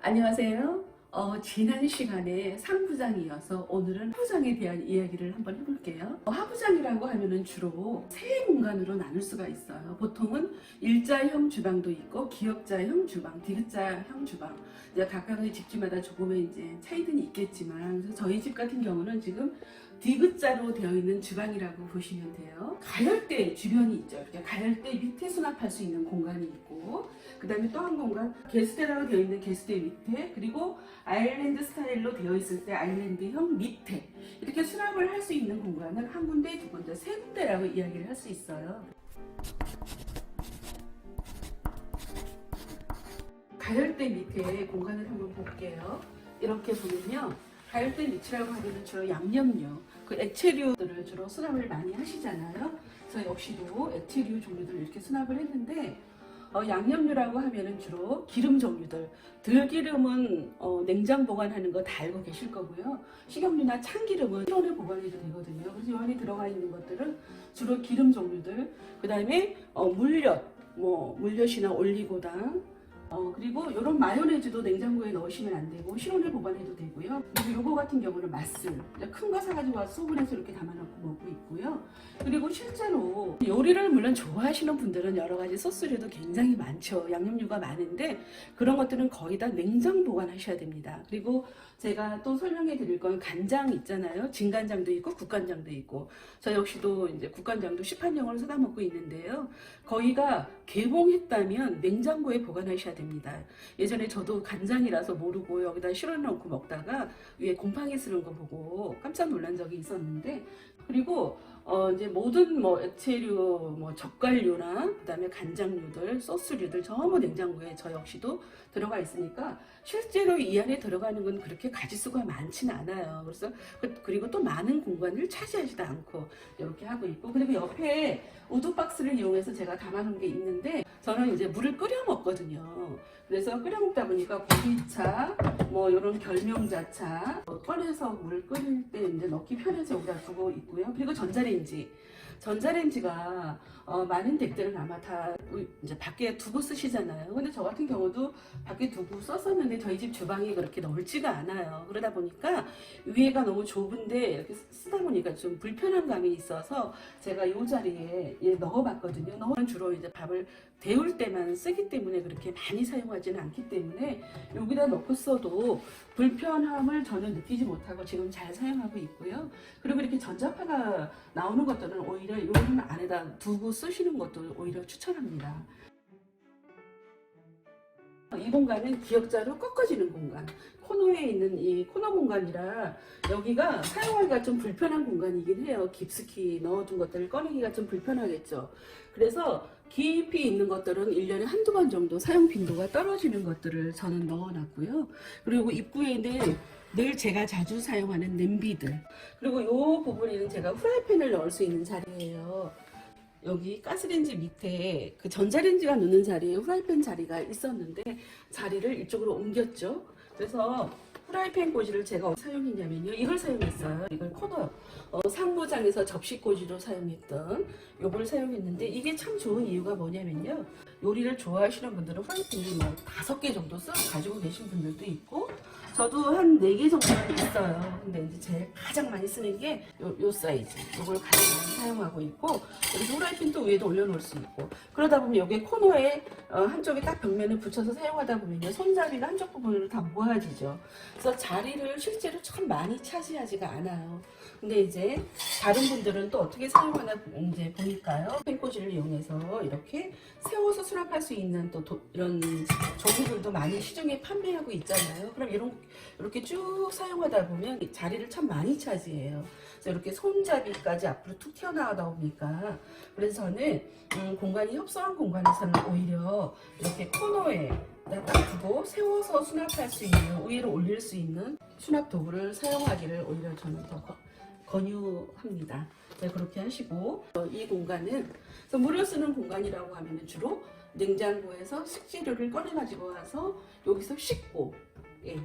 안녕하세요. 지난 시간에 상부장이어서 오늘은 하부장에 대한 이야기를 한번 해볼게요. 하부장이라고 하면은 주로 세 공간으로 나눌 수가 있어요. 보통은 일자형 주방도 있고 기역자형 주방, 디귿자형 주방. 이제 각각의 집집마다 조금의 이제 차이는 있겠지만, 그래서 저희 집 같은 경우는 지금 디귿자로 되어 있는 주방이라고 보시면 돼요. 가열대 주변이 있죠. 이렇게 가열대 밑에 수납할 수 있는 공간이 있고, 그 다음에 또 한 공간 게스트라고 되어 있는 게스트의 밑에, 그리고 아일랜드 스타일로 되어 있을 때 아일랜드형 밑에, 이렇게 수납을 할 수 있는 공간은 한 군데, 두 군데, 세 군데라고 이야기를 할 수 있어요. 가열대 밑에 공간을 한번 볼게요. 이렇게 보면요, 가열대 밑이라고 하면 주로 양념류, 그 액체류들을 주로 수납을 많이 하시잖아요. 저 역시도 액체류 종류들을 이렇게 수납을 했는데, 양념류라고 하면은 주로 기름 종류들, 들기름은 냉장 보관하는 거 다 알고 계실 거고요. 식용유나 참기름은 실온에 보관해도 되거든요. 그래서 이 안에 들어가 있는 것들은 주로 기름 종류들, 그 다음에 물엿, 물엿이나 올리고당, 그리고 이런 마요네즈도 냉장고에 넣으시면 안 되고 실온에 보관해도 되고요. 그리고 요거 같은 경우는 맛술, 큰 거 사가지고 와서 소분해서 이렇게 담아놓고 먹고 있고요. 그리고 실제로 요리를 물론 좋아하시는 분들은 여러 가지 소스류도 굉장히 많죠. 양념류가 많은데 그런 것들은 거의 다 냉장 보관하셔야 됩니다. 그리고 제가 또 설명해 드릴 건 간장 있잖아요. 진간장도 있고 국간장도 있고, 저 역시도 이제 국간장도 시판용으로 사다 먹고 있는데요. 거기가 개봉했다면 냉장고에 보관하셔야 됩니다. 예전에 저도 간장이라서 모르고 여기다 실어 넣고 먹다가 위에 곰팡이 쓰는 거 보고 깜짝 놀란 적이 있었는데, 그리고 이제 모든 액체류, 젓갈류나 그다음에 간장류들, 소스류들 전부 냉장고에 저 역시도 들어가 있으니까 실제로 이 안에 들어가는 건 그렇게 가짓수가 많지는 않아요. 그래서 그리고 또 많은 공간을 차지하지도 않고 이렇게 하고 있고, 그리고 옆에 우드 박스를 이용해서 제가 담아놓은 게 있는데, 저는 이제 물을 끓여 먹거든요. 그래서 끓여 먹다 보니까 고기차, 이런 결명자차 꺼내서 물 끓일 때 이제 넣기 편해서 여기다 두고 있고요. 그리고 전자레인지가 많은 댁들은 아마 다 이제 밖에 두고 쓰시잖아요. 근데 저 같은 경우도 밖에 두고 썼었는데 저희 집 주방이 그렇게 넓지가 않아요. 그러다 보니까 위에가 너무 좁은데 이렇게 쓰다 보니까 좀 불편한 감이 있어서 제가 이 자리에 넣어봤거든요. 넣으면 주로 이제 밥을 데울 때만 쓰기 때문에 그렇게 많이 사용하지는 않기 때문에 여기다 넣고 써도 불편함을 저는 느끼지 못하고 지금 잘 사용하고 있고요. 그리고 이렇게 전자파가 나오는 것들은 오히려 이 안에다 두고 쓰시는 것도 오히려 추천합니다. 이 공간은 기역자로 꺾어지는 공간, 코너에 있는 이 코너 공간이라 여기가 사용하기가 좀 불편한 공간이긴 해요. 깊숙이 넣어둔 것들을 꺼내기가 좀 불편하겠죠. 그래서 깊이 있는 것들은 1년에 한두 번 정도 사용 빈도가 떨어지는 것들을 저는 넣어놨고요. 그리고 입구에는 늘 제가 자주 사용하는 냄비들, 그리고 이 부분에는 제가 후라이팬을 넣을 수 있는 자리예요. 여기 가스레인지 밑에 그 전자레인지가 놓는 자리에 후라이팬 자리가 있었는데 자리를 이쪽으로 옮겼죠. 그래서 후라이팬 꽂이를 제가 사용했냐면요, 이걸 사용했어요. 이걸 코너 상부장에서 접시 꽂이로 사용했던 요걸 사용했는데, 이게 참 좋은 이유가 뭐냐면요, 요리를 좋아하시는 분들은 후라이팬이 5개 정도 가지고 계신 분들도 있고, 저도 한 4개 정도는 있어요. 근데 이제 제일 가장 많이 쓰는 게 요 사이즈, 요걸 가장 많이 사용하고 있고, 여기 후라이팬 또 위에도 올려놓을 수 있고, 그러다 보면 여기 코너에 한쪽에 딱 벽면을 붙여서 사용하다 보면요, 손잡이가 한쪽 부분으로 다 모아지죠. 그래서 자리를 실제로 참 많이 차지하지가 않아요. 근데 이제 다른 분들은 또 어떻게 사용하나 이제 보니까요, 펜꽂이를 이용해서 이렇게 세워서 수납할 수 있는 또 이런 종류들도 많이 시중에 판매하고 있잖아요. 그럼 이렇게 쭉 사용하다 보면 자리를 참 많이 차지해요. 그래서 이렇게 손잡이까지 앞으로 툭 튀어나오다 보니까, 그래서 저는 공간이 협소한 공간에서는 오히려 이렇게 코너에 딱 두고 세워서 수납할 수 있는, 위로 올릴 수 있는 수납 도구를 사용하기를 오히려 저는 더 권유합니다. 네, 그렇게 하시고, 이 공간은 그래서 물을 쓰는 공간이라고 하면 주로 냉장고에서 식재료를 꺼내 가지고 와서 여기서 씻고,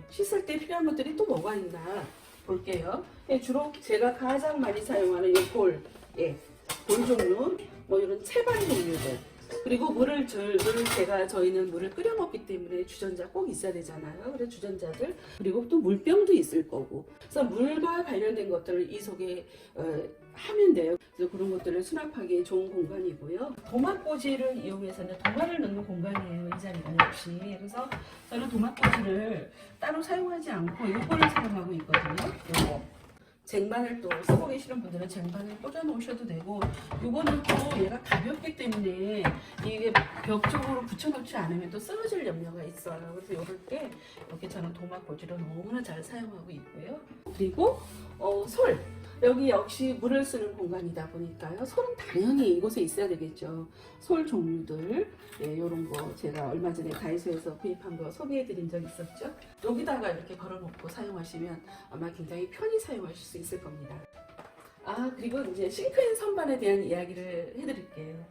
씻을 때 필요한 것들이 또 뭐가 있나 볼게요. 주로 제가 가장 많이 사용하는 이 볼 종류, 이런 채반 종류들, 그리고 저희는 물을 끓여 먹기 때문에 주전자 꼭 있어야 되잖아요. 그래서 주전자들, 그리고 또 물병도 있을 거고. 그래서 물과 관련된 것들을 이 속에 하면 돼요. 그래서 그런 것들을 수납하기에 좋은 공간이고요. 도마꽂이를 이용해서는 도마를 넣는 공간이에요. 이 자리가 역시. 그래서 저는 도마꽂이를 따로 사용하지 않고 이거를 사용하고 있거든요. 요거. 쟁반을 또 쓰고 계시는 분들은 쟁반을 꽂아 놓으셔도 되고, 요거는 또 얘가 가볍기 때문에 이게 벽 쪽으로 붙여놓지 않으면 또 쓰러질 염려가 있어요. 그래서 요럴 때 이렇게 저는 도마꽂이로 너무나 잘 사용하고 있고요. 그리고 솔, 여기 역시 물을 쓰는 공간이다 보니까요. 솔은 당연히 이곳에 있어야 되겠죠. 솔 종류들, 예, 요런 거 제가 얼마 전에 다이소에서 구입한 거 소개해 드린 적 있었죠. 여기다가 이렇게 걸어놓고 사용하시면 아마 굉장히 편히 사용하실 수 있을 겁니다. 그리고 이제 싱크인 선반에 대한 이야기를 해드릴게요.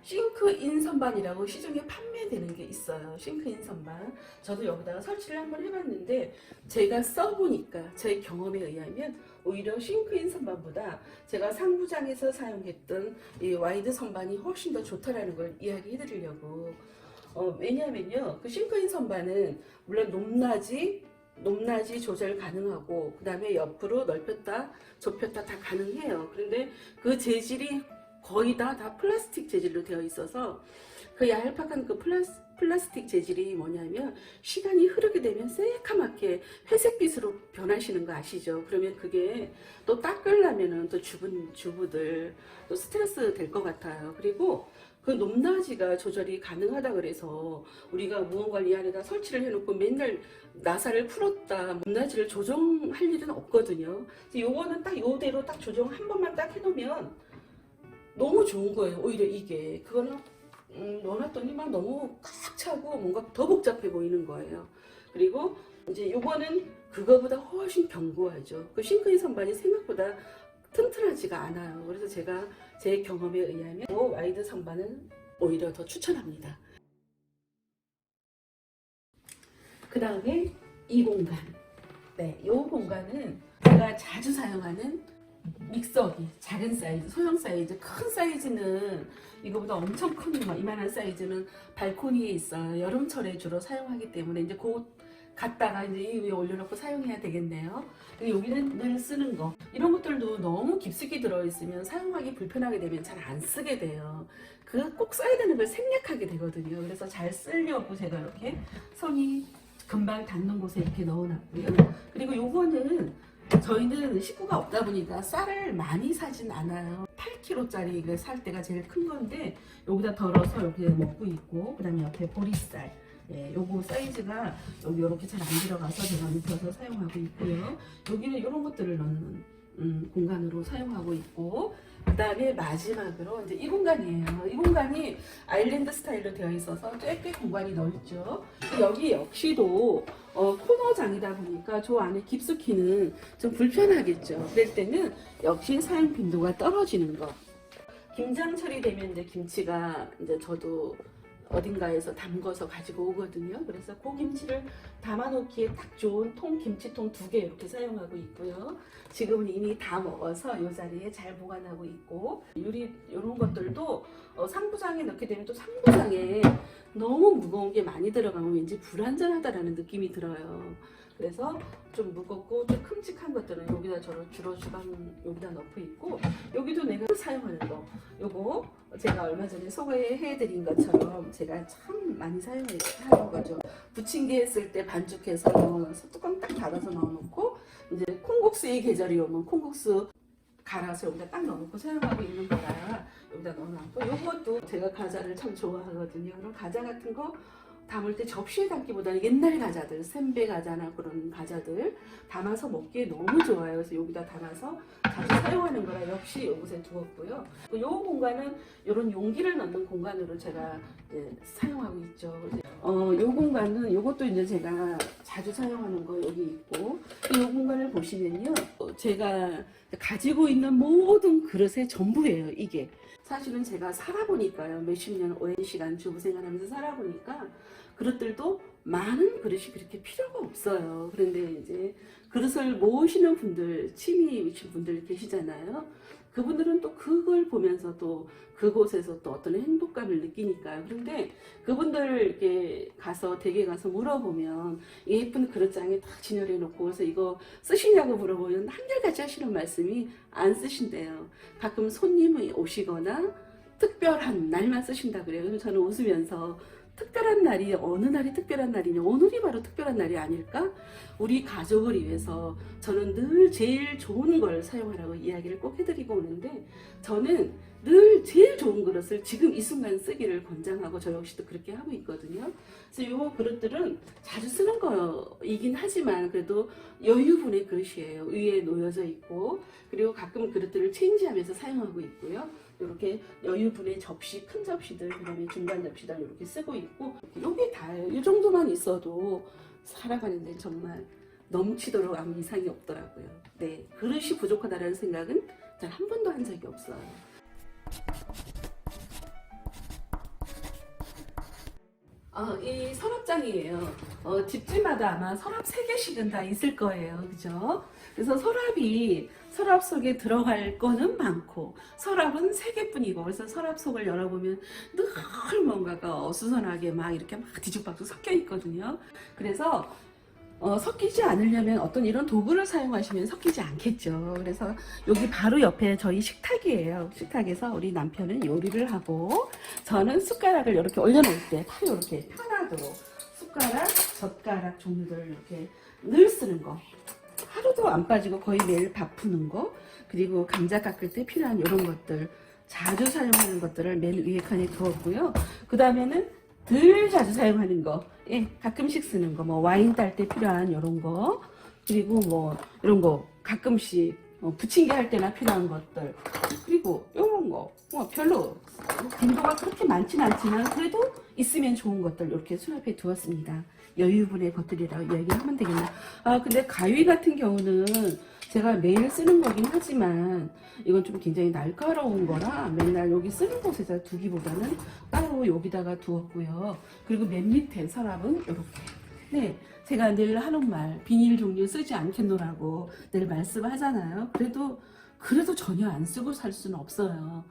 싱크인 선반이라고 시중에 판매되는 게 있어요. 싱크인 선반. 저도 여기다가 설치를 한번 해봤는데, 제가 써보니까 제 경험에 의하면 오히려 싱크인 선반보다 제가 상부장에서 사용했던 이 와이드 선반이 훨씬 더 좋다라는 걸 이야기해드리려고. 왜냐하면요, 그 싱크인 선반은 물론 높낮이 조절 가능하고, 그 다음에 옆으로 넓혔다 좁혔다 다 가능해요. 그런데 그 재질이 거의 다 플라스틱 재질로 되어 있어서, 그 얄팍한 그 플라스틱 재질이 뭐냐면 시간이 흐르게 되면 새카맣게 회색빛으로 변하시는 거 아시죠? 그러면 그게 또 닦으려면은 또 주부들 또 스트레스 될 것 같아요. 그리고 그 높낮이가 조절이 가능하다 그래서 우리가 무언가를 이 안에다 설치를 해놓고 맨날 나사를 풀었다 높낮이를 조정할 일은 없거든요. 요거는 딱 요대로 딱 조정 한 번만 딱 해놓으면 너무 좋은 거예요. 오히려 이게 그거는 넣어놨더니 막 너무 꽉 차고 뭔가 더 복잡해 보이는 거예요. 그리고 이제 요거는 그거보다 훨씬 견고하죠. 그 싱크인 선반이 생각보다 튼튼하지가 않아요. 그래서 제가 제 경험에 의하면 와이드 선반은 오히려 더 추천합니다. 그 다음에 이 공간. 네, 이 공간은 제가 자주 사용하는 믹서기, 작은 사이즈, 소형 사이즈, 큰 사이즈는 이거보다 엄청 큰 이만한 사이즈는 발코니에 있어요. 여름철에 주로 사용하기 때문에 이제 곧 갖다가 이제 이 위에 올려놓고 사용해야 되겠네요. 여기는 늘 쓰는 거. 이런 것들도 너무 깊숙이 들어있으면 사용하기 불편하게 되면 잘 안 쓰게 돼요. 그 꼭 써야 되는 걸 생략하게 되거든요. 그래서 잘 쓰려고 제가 이렇게 손이 금방 닿는 곳에 이렇게 넣어놨고요. 그리고 요거는 저희는 식구가 없다 보니까 쌀을 많이 사진 않아요. 8kg짜리 살 때가 제일 큰 건데 여기다 덜어서 이렇게 먹고 있고, 그 다음에 옆에 보리쌀, 예, 요거 사이즈가 여기 이렇게 잘 안 들어가서 제가 눕혀서 사용하고 있고요. 여기는 이런 것들을 넣는 공간으로 사용하고 있고, 그 다음에 마지막으로 이제 이 공간이에요. 이 공간이 아일랜드 스타일로 되어 있어서 꽤 공간이 넓죠. 여기 역시도 코너장이다 보니까 저 안에 깊숙이는 좀 불편하겠죠. 그럴 때는 역시 사용 빈도가 떨어지는 거. 김장철이 되면 이제 김치가 이제 저도 어딘가에서 담궈서 가지고 오거든요. 그래서 그 김치를 담아놓기에 딱 좋은 김치통 2개 이렇게 사용하고 있고요. 지금은 이미 다 먹어서 이 자리에 잘 보관하고 있고, 이런 것들도 상부장에 넣게 되면 또 상부장에 너무 무거운 게 많이 들어가면 왠지 불안전하다라는 느낌이 들어요. 그래서 좀 무겁고 좀 큼직한 것들은 여기다 주로 주방 여기다 넣고 있고, 여기도 내가 사용하는 거, 요거 제가 얼마 전에 소개해드린 것처럼 제가 참 많이 사용하는 거죠. 부침개 했을 때 반죽해서 넣어서 뚜껑 딱 닫아서 넣어놓고, 이제 콩국수의 계절이 오면 콩국수 갈아서 여기다 딱 넣어놓고 사용하고 있는 거라 여기다 넣어놨고, 요것도 제가 과자를 참 좋아하거든요. 그럼 과자 같은 거 담을 때 접시에 담기보다는 옛날 과자들, 샌베 과자나 그런 과자들 담아서 먹기에 너무 좋아요. 그래서 여기다 담아서 자주 사용하는 거라 역시 이곳에 두었고요. 이 공간은 이런 용기를 넣는 공간으로 제가 이제 사용하고 있죠. 이 공간은 이것도 이제 제가 자주 사용하는 거 여기 있고, 이 공간을 보시면요, 제가 가지고 있는 모든 그릇의 전부예요. 이게 사실은 제가 살아보니까요, 몇십 년 오랜 시간 주부 생활하면서 살아보니까 그릇들도 많은 그릇이 그렇게 필요가 없어요. 그런데 이제 그릇을 모으시는 분들, 취미이신 분들 계시잖아요. 그분들은 또 그걸 보면서 또 그곳에서 또 어떤 행복감을 느끼니까요. 그런데 그분들 이렇게 가서 댁에 가서 물어보면 예쁜 그릇장에 딱 진열해 놓고 그래서 이거 쓰시냐고 물어보면 한결같이 하시는 말씀이 안 쓰신대요. 가끔 손님이 오시거나 특별한 날만 쓰신다 그래요. 그래서 저는 웃으면서 특별한 날이 어느 날이 특별한 날이냐, 오늘이 바로 특별한 날이 아닐까? 우리 가족을 위해서 저는 늘 제일 좋은 걸 사용하라고 이야기를 꼭 해드리고 오는데, 저는 늘 제일 좋은 그릇을 지금 이 순간 쓰기를 권장하고 저 역시도 그렇게 하고 있거든요. 그래서 이 그릇들은 자주 쓰는 거이긴 하지만 그래도 여유분의 그릇이에요. 위에 놓여져 있고, 그리고 가끔 그릇들을 체인지하면서 사용하고 있고요. 이렇게 여유분의 접시, 큰 접시들, 그다음에 중간 접시들 이렇게 쓰고 있고, 이게 다예요. 이 정도만 있어도 살아가는 데 정말 넘치도록 아무 이상이 없더라고요. 네, 그릇이 부족하다는 생각은 단 한 번도 한 적이 없어요. 이 서랍장이에요. 집집마다 아마 서랍 3개씩은 다 있을 거예요. 그죠? 그래서 서랍 속에 들어갈 거는 많고, 서랍은 3개뿐이고, 그래서 서랍 속을 열어보면 늘 뭔가가 어수선하게 막 이렇게 막 뒤죽박죽 섞여 있거든요. 그래서 섞이지 않으려면 어떤 이런 도구를 사용하시면 섞이지 않겠죠. 그래서 여기 바로 옆에 저희 식탁이에요. 식탁에서 우리 남편은 요리를 하고, 저는 숟가락을 이렇게 올려놓을 때 팔이 이렇게 편하도록 숟가락, 젓가락 종류들 이렇게 늘 쓰는 거, 하루도 안 빠지고 거의 매일 밥 푸는 거, 그리고 감자 깎을 때 필요한 이런 것들, 자주 사용하는 것들을 맨 위에 칸에 두었고요. 그 다음에는 덜 자주 사용하는 거, 예, 가끔씩 쓰는 거, 뭐 와인 딸 때 필요한 이런 거, 그리고 뭐 이런 거 가끔씩 부침개 할 때나 필요한 것들, 그리고 이런 거, 뭐 별로 빈도가 그렇게 많진 않지만 그래도 있으면 좋은 것들 이렇게 수납해 두었습니다. 여유분의 것들이라고 이야기하면 되겠나. 근데 가위 같은 경우는 제가 매일 쓰는 거긴 하지만 이건 좀 굉장히 날카로운 거라 맨날 여기 쓰는 곳에다 두기보다는 따로 여기다가 두었고요. 그리고 맨 밑에 서랍은 이렇게. 네, 제가 늘 하는 말, 비닐 종류 쓰지 않겠노라고 늘 말씀하잖아요. 그래도 전혀 안 쓰고 살 수는 없어요.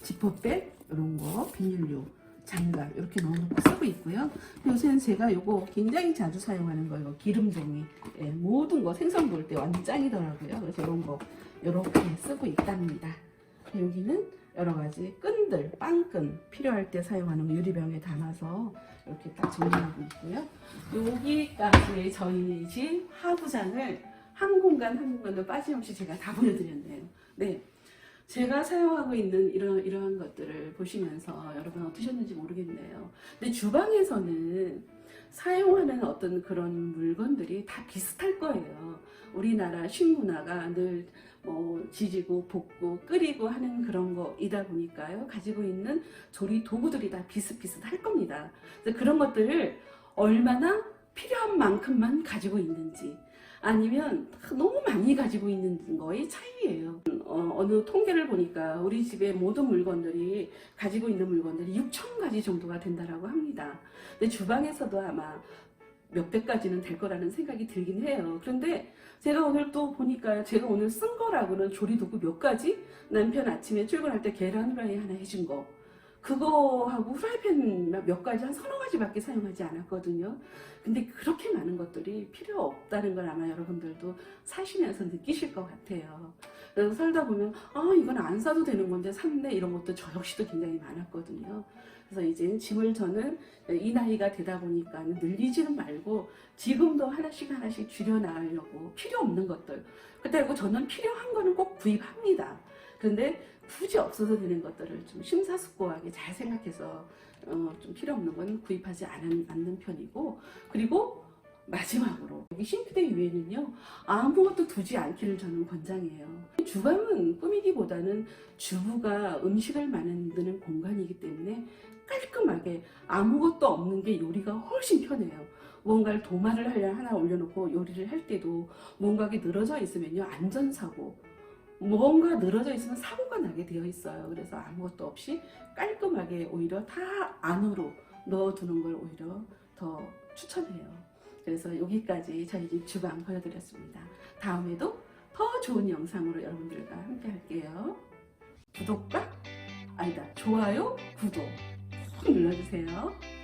지퍼백 이런 거, 비닐류, 장갑 이렇게 넣어놓고 쓰고 있고요. 요새는 제가 요거 굉장히 자주 사용하는 거예요. 기름종이, 예, 모든 거 생선 볼 때 완전 짱이더라고요. 그래서 이런 거 이렇게 쓰고 있답니다. 여기는 여러 가지 끈들, 빵끈 필요할 때 사용하는 거 유리병에 담아서 이렇게 딱 정리하고 있고요. 여기까지 저희 집 하부장을 한 공간도 빠짐없이 제가 다 보여드렸네요. 네. 제가 사용하고 있는 이러한 것들을 보시면서 여러분 어떠셨는지 모르겠네요. 근데 주방에서는 사용하는 어떤 그런 물건들이 다 비슷할 거예요. 우리나라 식문화가 늘 뭐 지지고 볶고 끓이고 하는 그런 거이다 보니까요. 가지고 있는 조리 도구들이 다 비슷비슷할 겁니다. 그래서 그런 것들을 얼마나 필요한 만큼만 가지고 있는지, 아니면 너무 많이 가지고 있는 거의 차이예요. 어느 통계를 보니까 우리 집의 모든 물건들이 가지고 있는 물건들이 6,000가지 정도가 된다라고 합니다. 근데 주방에서도 아마 몇백 가지는 될 거라는 생각이 들긴 해요. 그런데 제가 오늘 또 보니까 제가 오늘 쓴 거라고는 조리도구 몇 가지? 남편 아침에 출근할 때 계란 후라이 하나 해준 거, 그거하고 프라이팬 몇 가지, 한 서너 가지밖에 사용하지 않았거든요. 근데 그렇게 많은 것들이 필요 없다는 걸 아마 여러분들도 사시면서 느끼실 것 같아요. 그래서 살다 보면 이건 안 사도 되는 건데 샀네, 이런 것도 저 역시도 굉장히 많았거든요. 그래서 이제 짐을 저는 이 나이가 되다 보니까 늘리지는 말고 지금도 하나씩 줄여나가려고, 필요 없는 것들, 그렇다고 저는 필요한 거는 꼭 구입합니다. 그런데 굳이 없어도 되는 것들을 좀 심사숙고하게 잘 생각해서 좀 필요 없는 건 구입하지 않는 편이고, 그리고 마지막으로 여기 싱크대 위에는요 아무것도 두지 않기를 저는 권장해요. 주방은 꾸미기보다는 주부가 음식을 만드는 공간이기 때문에 깔끔하게 아무것도 없는 게 요리가 훨씬 편해요. 뭔가를 도마를 하나 올려놓고 요리를 할 때도 뭔가가 늘어져 있으면요 안전사고, 뭔가 늘어져 있으면 사고가 나게 되어 있어요. 그래서 아무것도 없이 깔끔하게 오히려 다 안으로 넣어두는 걸 오히려 더 추천해요. 그래서 여기까지 저희 집 주방 보여드렸습니다. 다음에도 더 좋은 영상으로 여러분들과 함께 할게요. 구독과 좋아요, 구독 꼭 눌러주세요.